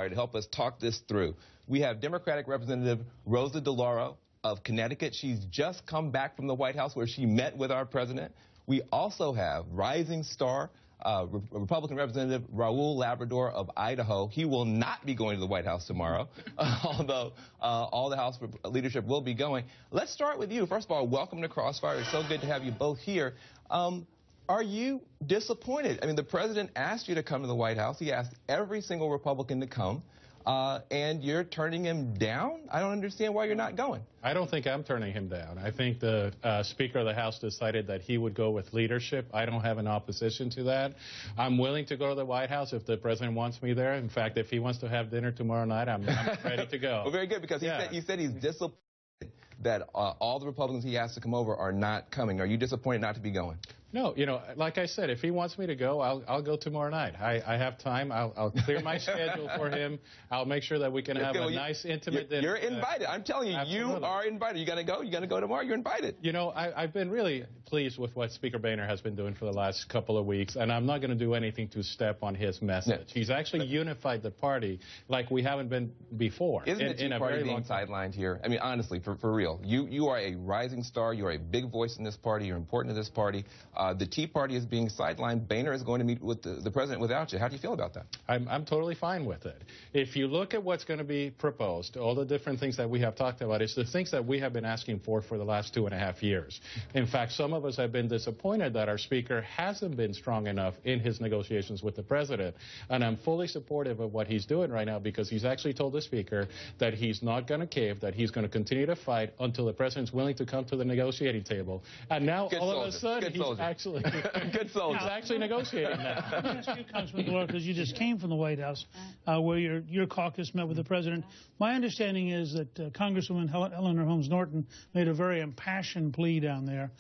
to help us talk this through. We have Democratic Representative Rosa DeLauro of Connecticut. She's just come back from the White House where she met with our president. We also have rising star Republican Representative Raul Labrador of Idaho. He will not be going to the White House tomorrow, although all the House leadership will be going. Let's start with you. First of all, welcome to Crossfire. It's so good to have you both here. Are you disappointed? I mean, the president asked you to come to the White House. He asked every single Republican to come, and you're turning him down? I don't understand why you're not going. I don't think I'm turning him down. I think the Speaker of the House decided that he would go with leadership. I don't have an opposition to that. I'm willing to go to the White House if the president wants me there. In fact, if he wants to have dinner tomorrow night, I'm ready to go. Well, very good, because he said he's disappointed that all the Republicans he asked to come over are not coming. Are you disappointed not to be going? No, you know, like I said, if he wants me to go, I'll go tomorrow night. I have time. I'll clear my schedule for him. I'll make sure that we can have a nice, intimate dinner. You're invited. I'm telling you, absolutely. You are invited. You got to go. You got to go tomorrow. You're invited. You know, I've been really pleased with what Speaker Boehner has been doing for the last couple of weeks, and I'm not going to do anything to step on his message. No. He's actually unified the party like we haven't been before. Isn't the Tea Party being sidelined here? I mean, honestly, for real. You are a rising star. You are a big voice in this party. You're important to this party. The Tea Party is being sidelined. Boehner is going to meet with the president without you. How do you feel about that? I'm totally fine with it. If you look at what's going to be proposed, all the different things that we have talked about, it's the things that we have been asking for the last 2.5 years. In fact, some of us have been disappointed that our speaker hasn't been strong enough in his negotiations with the president. And I'm fully supportive of what he's doing right now, because he's actually told the speaker that he's not going to cave, that he's going to continue to fight until the president's willing to come to the negotiating table. And now all of a sudden he's actually good soldier. He's actually negotiating now. Let me ask you, Congressman DeLauro, because you just came from the White House, where your caucus met with the president. My understanding is that Congresswoman Eleanor Holmes Norton made a very impassioned plea down there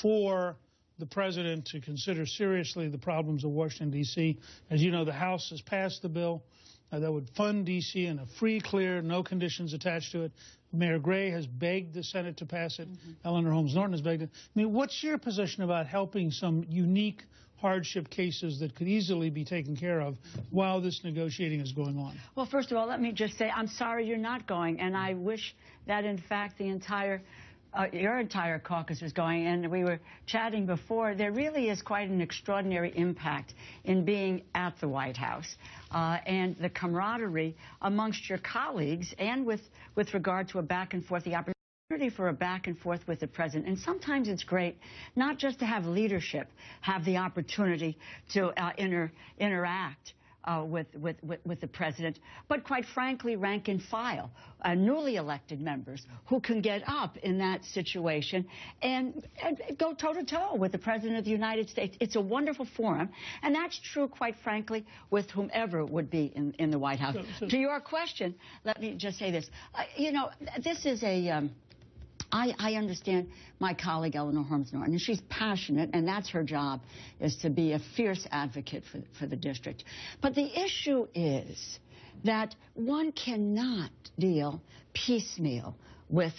for the president to consider seriously the problems of Washington, D.C. As you know, the House has passed the bill that would fund D.C. in a free, clear, no conditions attached to it. Mayor Gray has begged the Senate to pass it. Eleanor Holmes Norton has begged it. I mean, what's your position about helping some unique hardship cases that could easily be taken care of while this negotiating is going on? Well, first of all, let me just say I'm sorry you're not going, and I wish that, in fact, the entire your entire caucus was going. And we were chatting before. There really is quite an extraordinary impact in being at the White House and the camaraderie amongst your colleagues, and with regard to a back and forth, the opportunity for a back and forth with the president. And sometimes it's great not just to have leadership have the opportunity to interact with the president, but quite frankly, rank and file, newly elected members who can get up in that situation and go toe-to-toe with the President of the United States. It's a wonderful forum, and that's true, quite frankly, with whomever would be in the White House. To your question, let me just say this. You know, this is a... I understand my colleague Eleanor Holmes Norton, and she's passionate, and that's her job, is to be a fierce advocate for the district. But the issue is that one cannot deal piecemeal with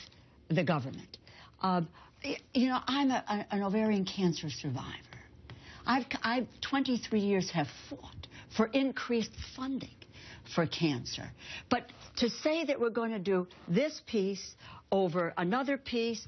the government. You know, I'm an ovarian cancer survivor. I've 23 years have fought for increased funding for cancer. But to say that we're going to do this piece over another piece,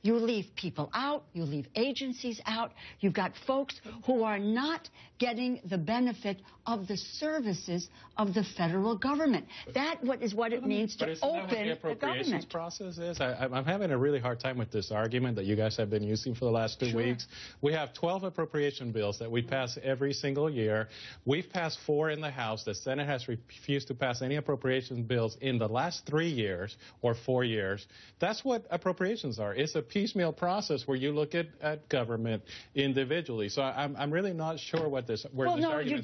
you leave people out, you leave agencies out. You've got folks who are not getting the benefit of the services of the federal government. That is what it means to open the government. What the appropriations process is? I'm having a really hard time with this argument that you guys have been using for the last 2 weeks. We have 12 appropriation bills that we pass every single year. We've passed 4 in the House. The Senate has refused to pass any appropriation bills in the last 3 years or 4 years. That's what appropriations are. It's a piecemeal process where you look at government individually. So I'm really not sure what this. Well, no, you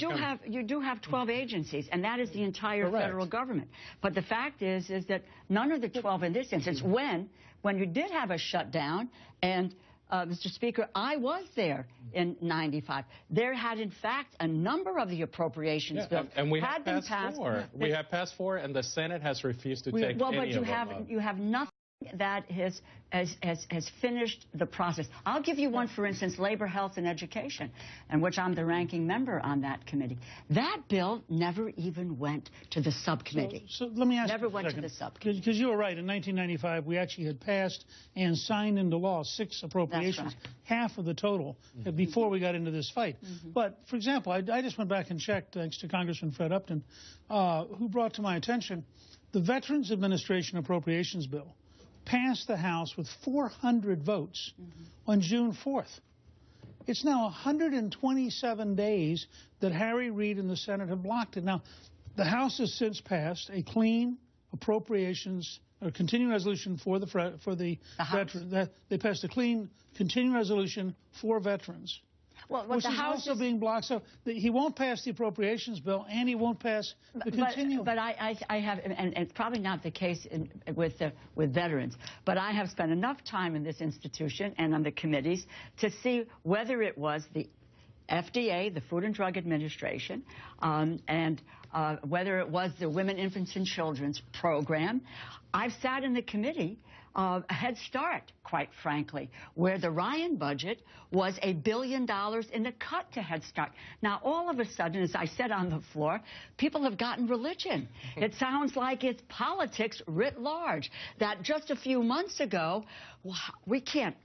do have 12 agencies, and that is the entire federal government. But the fact is that none of the 12 in this instance, when you did have a shutdown, and Mr. Speaker, I was there in '95. There had, in fact, a number of the appropriations bills and we had been passed. We have passed 4, and the Senate has refused to take any of them. Well, but you have nothing that has finished the process. I'll give you one, for instance, labor, health, and education, in which I'm the ranking member on that committee. That bill never even went to the subcommittee. So let me ask never you went to the subcommittee. Because you were right. In 1995, we actually had passed and signed into law 6 appropriations, half of the total, before we got into this fight. But, for example, I just went back and checked, thanks to Congressman Fred Upton, who brought to my attention the Veterans Administration Appropriations Bill passed the House with 400 votes on June 4th. It's now 127 days that Harry Reid and the Senate have blocked it. Now, the House has since passed a clean appropriations or continuing resolution for the veterans. They passed a clean continuing resolution for veterans. Well, which is also being blocked. So he won't pass the appropriations bill, and he won't pass the continuing. But I have, and it's probably not the case with veterans, but I have spent enough time in this institution and on the committees to see whether it was the FDA, the Food and Drug Administration, and whether it was the Women, Infants, and Children's program. I've sat in the committee, Head Start, quite frankly, where the Ryan budget was $1 billion in the cut to Head Start. Now, all of a sudden, as I said on the floor, people have gotten religion. It sounds like it's politics writ large, that just a few months ago, we can't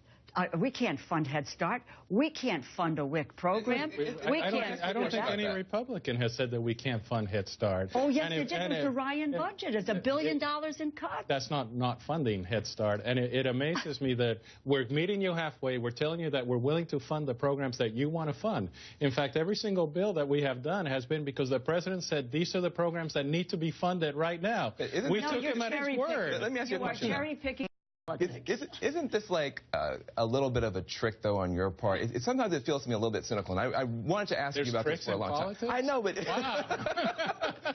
fund Head Start. We can't fund a WIC program. I don't think any Republican has said that we can't fund Head Start. Oh, yes, it did with the Ryan budget. It's $1 billion in cuts. That's not funding Head Start. And it amazes me that we're meeting you halfway. We're telling you that we're willing to fund the programs that you want to fund. In fact, every single bill that we have done has been because the president said these are the programs that need to be funded right now. We took him at his word. Let me ask you a question. You are cherry-picking. Isn't this like a little bit of a trick, though, on your part? Sometimes it feels to me a little bit cynical, and I wanted to ask you about this for a long time. I know, but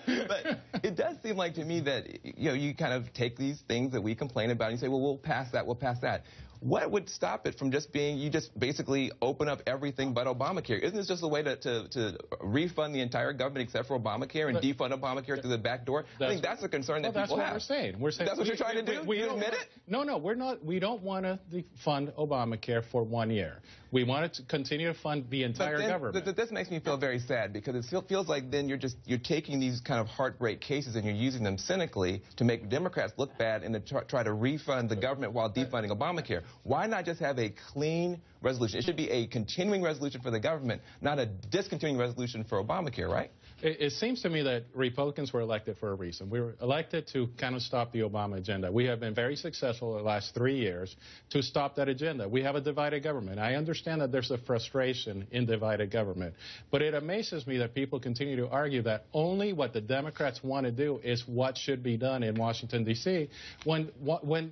but it does seem like to me that you kind of take these things that we complain about and you say, well, we'll pass that, we'll pass that. What would stop it from just being, you just basically open up everything but Obamacare? Isn't this just a way to refund the entire government except for Obamacare and defund Obamacare through the back door? I think that's a concern that people have. That's what we're saying. That's what you're trying to do? You admit it? No, we're not. We don't want to defund Obamacare for 1 year. We want to continue to fund the entire government. This makes me feel very sad because it feels like then you're taking these kind of heartbreak cases and you're using them cynically to make Democrats look bad and to try to refund the government while defunding Obamacare. Why not just have a clean resolution? It should be a continuing resolution for the government, not a discontinuing resolution for Obamacare, right? It seems to me that Republicans were elected for a reason. We were elected to kind of stop the Obama agenda. We have been very successful the last 3 years to stop that agenda. We have a divided government. I understand that there's a frustration in divided government, but it amazes me that people continue to argue that only what the Democrats want to do is what should be done in Washington, D.C., when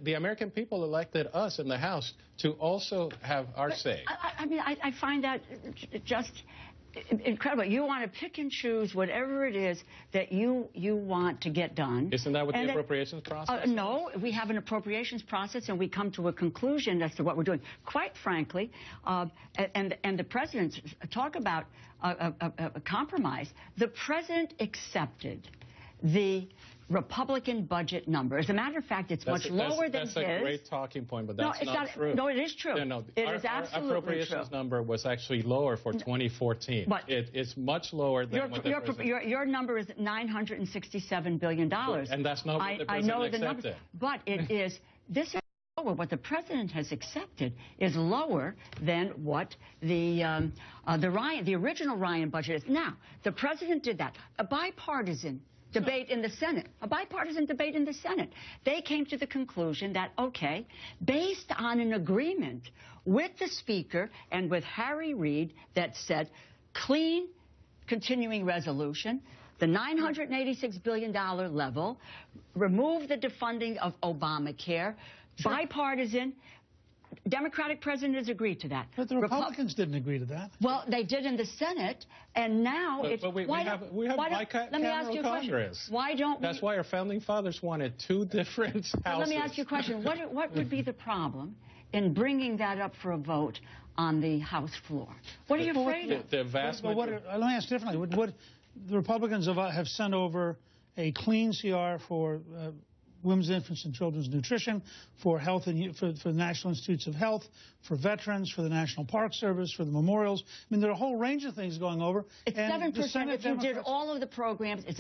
the American people elected us in the House to also have our say. I mean, I find that just incredible. You want to pick and choose whatever it is that you want to get done. Isn't that what the appropriations process is? No, we have an appropriations process, and we come to a conclusion as to what we're doing. Quite frankly, and the presidents talk about a compromise. The president accepted the Republican budget number. As a matter of fact, it's much lower than his. That's a great talking point, but that's not true. No, it is true. No, it is absolutely our appropriations number was actually lower for 2014. But it's much lower than what the president... Your number is $967 billion. And that's not what the president accepted. Number, but it is... This is lower. What the president has accepted is lower than what the original Ryan budget is. Now, the president did that. A bipartisan debate in the Senate, a bipartisan debate in the Senate. They came to the conclusion that, okay, based on an agreement with the Speaker and with Harry Reid that said clean continuing resolution, the $986 billion level, remove the defunding of Obamacare, bipartisan. Democratic president has agreed to that. But the Republicans didn't agree to that. Well, they did in the Senate, and now it's... But we have bicameral Congress. Why don't we... That's why our founding fathers wanted 2 different houses. Let me ask you a question. What would be the problem in bringing that up for a vote on the House floor? What are you afraid of? The vast majority... Let me ask differently. Would the Republicans have sent over a clean CR for Women's, Infants, and Children's Nutrition, for health and for the National Institutes of Health, for veterans, for the National Park Service, for the memorials. I mean, there are a whole range of things going over. It's 7% if you did all of the programs. It's